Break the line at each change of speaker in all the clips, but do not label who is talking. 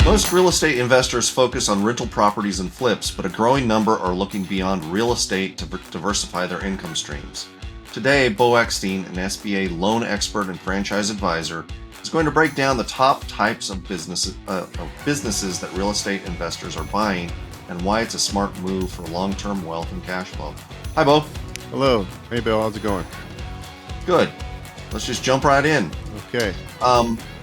Most real estate investors focus on rental properties and flips, but a growing number are looking beyond real estate to diversify their income streams. Today, Beau Eckstein, an SBA loan expert and franchise advisor, is going to break down the top types of businesses that real estate investors are buying and why it's a smart move for long-term wealth and cash flow. Hi, Beau.
Hello. Hey, Bill. How's it going?
Good. Let's just jump right in.
Okay.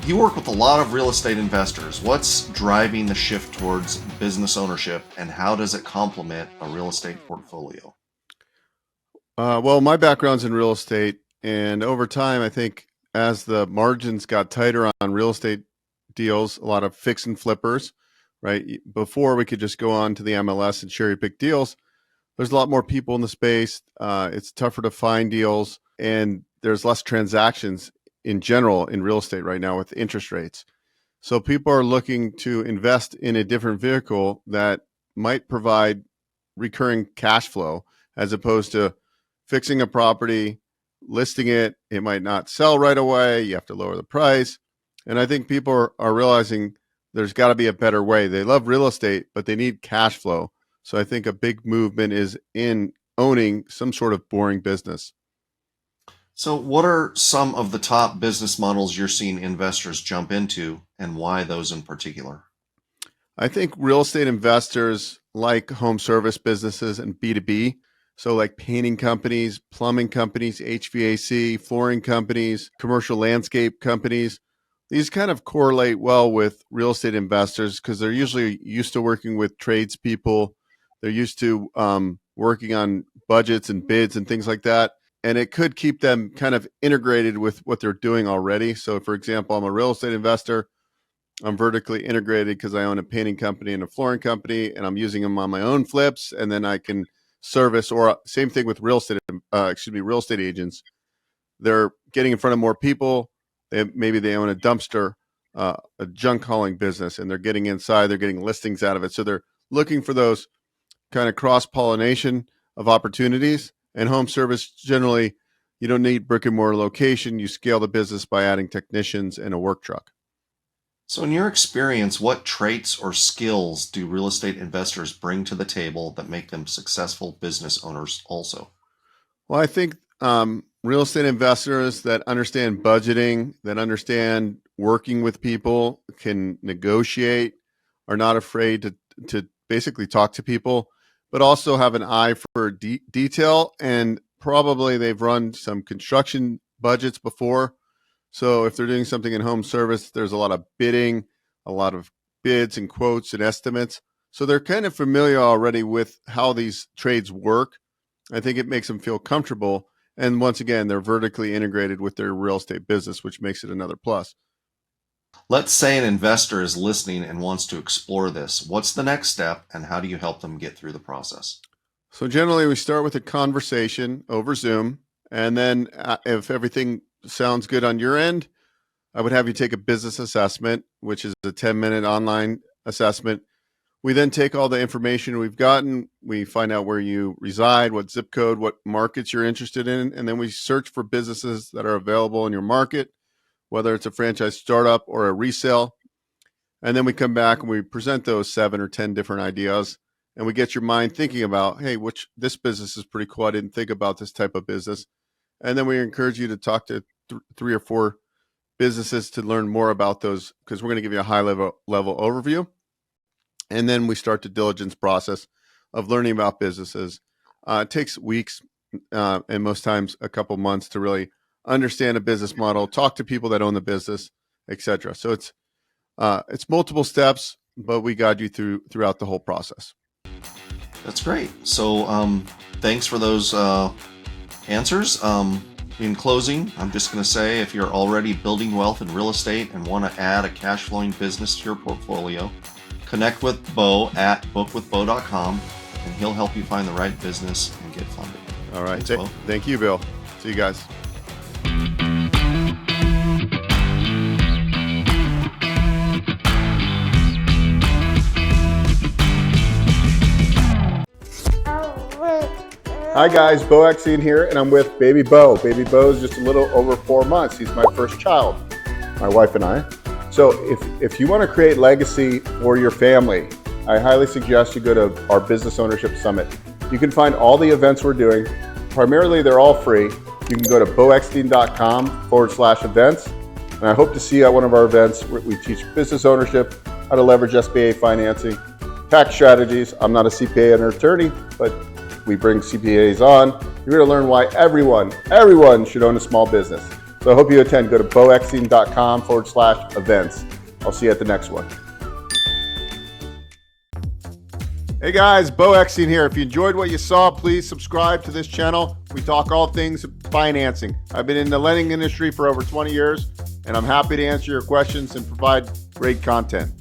You work with a lot of real estate investors. What's driving the shift towards business ownership, and how does it complement a real estate portfolio?
Well, my background's in real estate, and over time, I think as the margins got tighter on real estate deals, a lot of fix and flippers, right? Before we could just go on to the MLS and cherry pick deals. There's a lot more people in the space. It's tougher to find deals, and there's less transactions in general in real estate right now with interest rates. So people are looking to invest in a different vehicle that might provide recurring cash flow as opposed to fixing a property, listing it. It might not sell right away. You have to lower the price. And I think people are realizing there's got to be a better way. They love real estate, but they need cash flow. So I think a big movement is in owning some sort of boring business.
So what are some of the top business models you're seeing investors jump into, and why those in particular?
I think real estate investors like home service businesses and B2B. So like painting companies, plumbing companies, HVAC, flooring companies, commercial landscape companies. These kind of correlate well with real estate investors because they're usually used to working with tradespeople. They're used to working on budgets and bids and things like that. And it could keep them kind of integrated with what they're doing already. So for example, I'm a real estate investor. I'm vertically integrated because I own a painting company and a flooring company, and I'm using them on my own flips. And then I can service, or same thing with real estate agents. They're getting in front of more people. Maybe they own a dumpster, a junk hauling business, and they're getting inside, they're getting listings out of it. So they're looking for those kind of cross-pollination of opportunities. And home service, generally, you don't need brick and mortar location. You scale the business by adding technicians and a work truck.
So in your experience, what traits or skills do real estate investors bring to the table that make them successful business owners also?
Well, I think real estate investors that understand budgeting, that understand working with people, can negotiate, are not afraid to basically talk to people, but also have an eye for detail, and probably they've run some construction budgets before. So if they're doing something in home service, there's a lot of bidding, a lot of bids and quotes and estimates. So they're kind of familiar already with how these trades work. I think it makes them feel comfortable. And once again, they're vertically integrated with their real estate business, which makes it another plus.
Let's say an investor is listening and wants to explore this. What's the next step, and how do you help them get through the process?
So generally, we start with a conversation over Zoom. And then if everything sounds good on your end, I would have you take a business assessment, which is a 10-minute online assessment. We then take all the information we've gotten. We find out where you reside, what zip code, what markets you're interested in. And then we search for businesses that are available in your market, whether it's a franchise startup or a resale. And then we come back and we present those 7 or 10 different ideas. And we get your mind thinking about, hey, this business is pretty cool. I didn't think about this type of business. And then we encourage you to talk to 3 or 4 businesses to learn more about those, because we're going to give you a high level overview. And then we start the diligence process of learning about businesses. It takes weeks and most times a couple months to really understand a business model, talk to people that own the business, etc. So it's multiple steps, but we guide you throughout the whole process.
That's great. So thanks for those answers. In closing, I'm just going to say, if you're already building wealth in real estate and want to add a cash flowing business to your portfolio, connect with Beau at bookwithbeau.com, and he'll help you find the right business and get funded.
All right.
Thanks,
Thank you, Bill. See you guys. Hi guys, Beau Eckstein here, and I'm with baby Beau. Baby Beau is just a little over 4 months. He's my first child, my wife and I. So if you want to create legacy for your family, I highly suggest you go to our Business Ownership Summit. You can find all the events we're doing. Primarily, they're all free. You can go to beaueckstein.com/events. And I hope to see you at one of our events. We teach business ownership, how to leverage SBA financing, tax strategies. I'm not a CPA and an attorney, but we bring CPAs on. You're going to learn why everyone should own a small business. So I hope you attend. Go to beaueckstein.com/events. I'll see you at the next one. Hey guys, Beau Eckstein here. If you enjoyed what you saw, please subscribe to this channel. We talk all things financing. I've been in the lending industry for over 20 years, and I'm happy to answer your questions and provide great content.